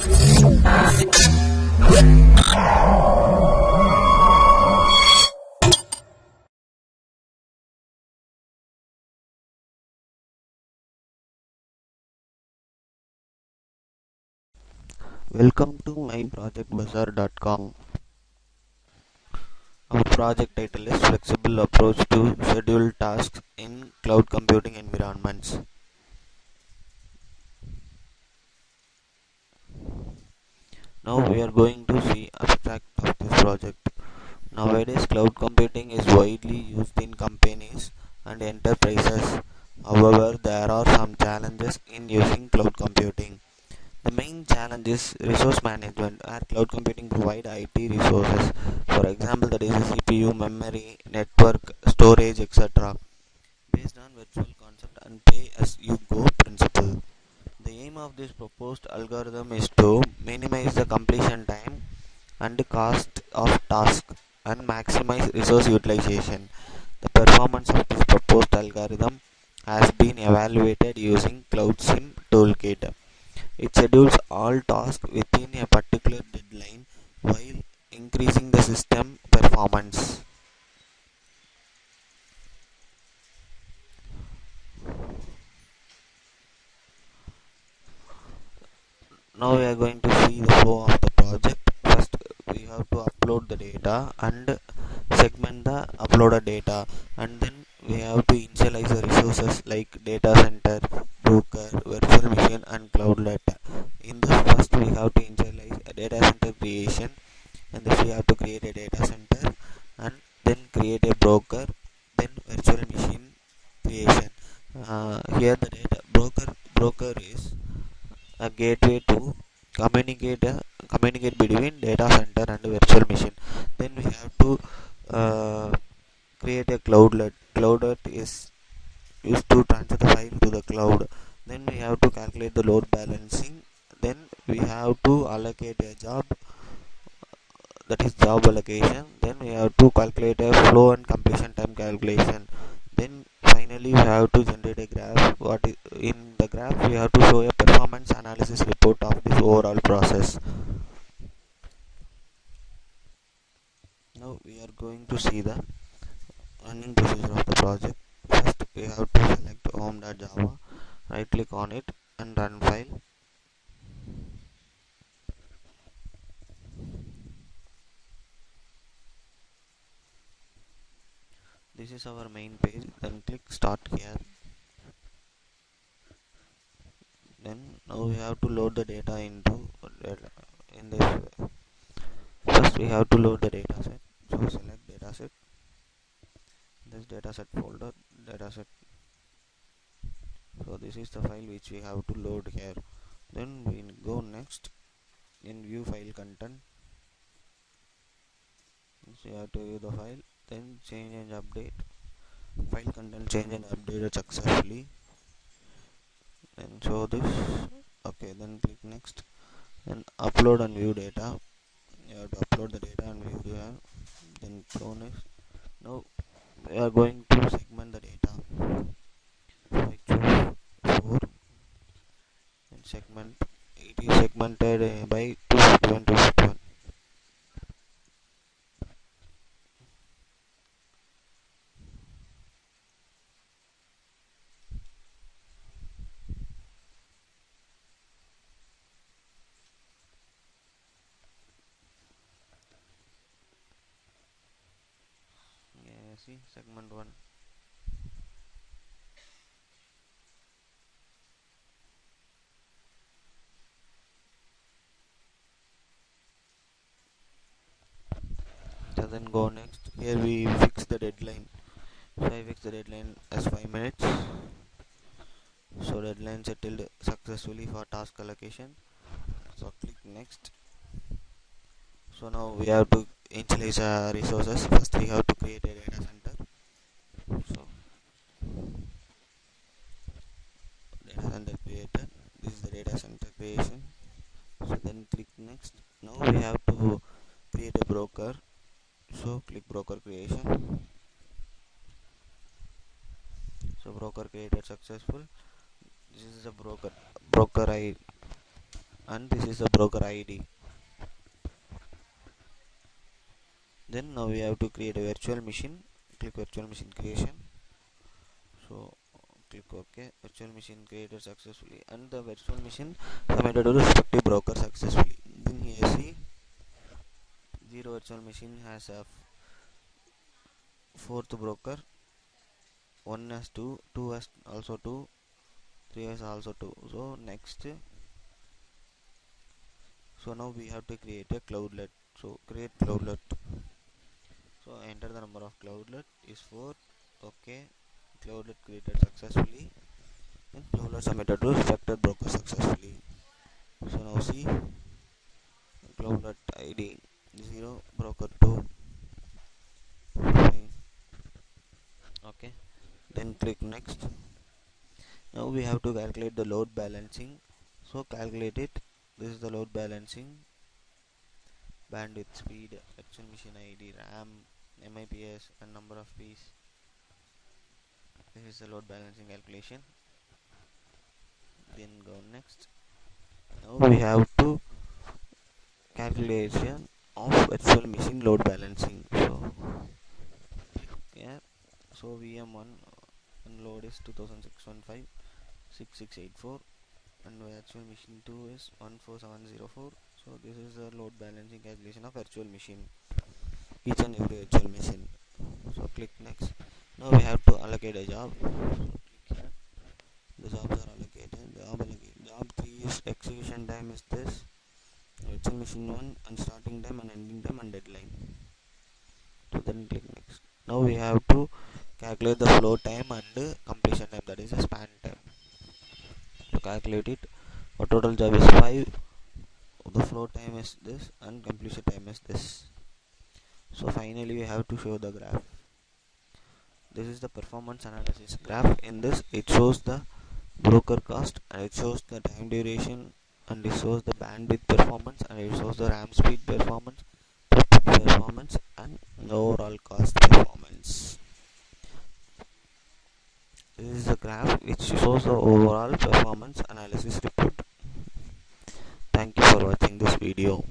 Welcome to MyProjectBazaar.com. Our project title is Flexible Approach to Schedule Tasks in Cloud Computing Environments. Now we are going to see abstract of this project. Nowadays, cloud computing is widely used in companies and enterprises. However, there are some challenges in using cloud computing. The main challenge is resource management, where cloud computing provide IT resources. For example, that is a CPU, memory, network, storage, etc. based on virtual concept and pay as you go principle. The aim of this proposed algorithm is to minimize the completion time and cost of task and maximize resource utilization. The performance of this proposed algorithm has been evaluated using CloudSim toolkit. It schedules all tasks within a particular deadline while increasing the system performance. Now we are going to see the flow of the project. First, we have to upload the data and segment the uploaded data, and then we have to initialize the resources like data center, broker, virtual machine, and cloudlet. In this, first we have to initialize a data center creation, and this we have to create a data center, and then create a broker, then virtual machine creation. Here the data broker is a gateway to communicate between data center and virtual machine. Then we have to uh, create a cloudlet. Cloudlet is used to transfer the file to the cloud. Then we have to calculate the load balancing. Then we have to allocate a job, that is job allocation. Then we have to calculate a flow and completion time calculation. Then finally we have to generate a graph. What is in the graph we have to show a performance analysis report of this overall process. Now we are going to see the running procedure of the project. First we have to select home.java, right click on it and run file. This is our main page. Then click start here. Then now we have to load the data into in this way. First we have to load the dataset. So select dataset, this dataset folder, dataset. So this is the file which we have to load here. Then we go next in view file content. So you have to view the file, then change and update. File content change and updated successfully. Then show this. Okay, then click next. Then upload and view data. You have to upload the data and view there. Then go next. Now we are going to segment the data. So I choose 4 and segment. It is segmented by 251 251. Yeah, see segment 1. So then go next. Here we fix the deadline. So I fix the deadline as 5 minutes. So deadline settled successfully for task allocation. So click next. So now we have to initialize resources. First we have to create a data center. So data center created. This is the data center creation. So then click next. Now we have to create a broker. So click broker creation. So broker created successful. This is a broker and this is the broker ID. Then now we have to create a virtual machine. Click virtual machine creation. So click OK. Virtual machine created successfully, and the virtual machine submitted to the respective broker successfully. Then here see, zero virtual machine has a fourth broker. One has two, two has also two, three has also two. So next, so now we have to create a cloudlet. So create cloudlet. So enter the number of cloudlet is 4. Okay, cloudlet created successfully, and cloudlet submitted to respected broker successfully. So now see, cloudlet ID 0 broker 2. Okay, then click next. Now we have to calculate the load balancing. So calculate it. This is the load balancing: bandwidth, speed, virtual machine ID, RAM, MIPS, and number of P's. This is the load balancing calculation. Then go next. Now we have to calculation of virtual machine load balancing. So yeah, so VM1 load is 2615 6684, and virtual machine 2 is 14704. So this is the load balancing calculation of virtual machine, each and every virtual machine. So click next. Now we have to allocate a job. So click here. The jobs are allocated. Job 3 is execution time is this, virtual machine 1, and starting time and ending time and deadline. So then click next. Now we have to calculate the flow time and completion time, that is the span time. To calculate it, our total job is 5, the flow time is this, and completion time is this. So finally we have to show the graph. This is the performance analysis graph. In this, it shows the broker cost, and it shows the time duration, and it shows the bandwidth performance, and it shows the RAM speed performance, and the overall cost performance. This is the graph which shows the overall performance analysis report. Thank you for watching this video.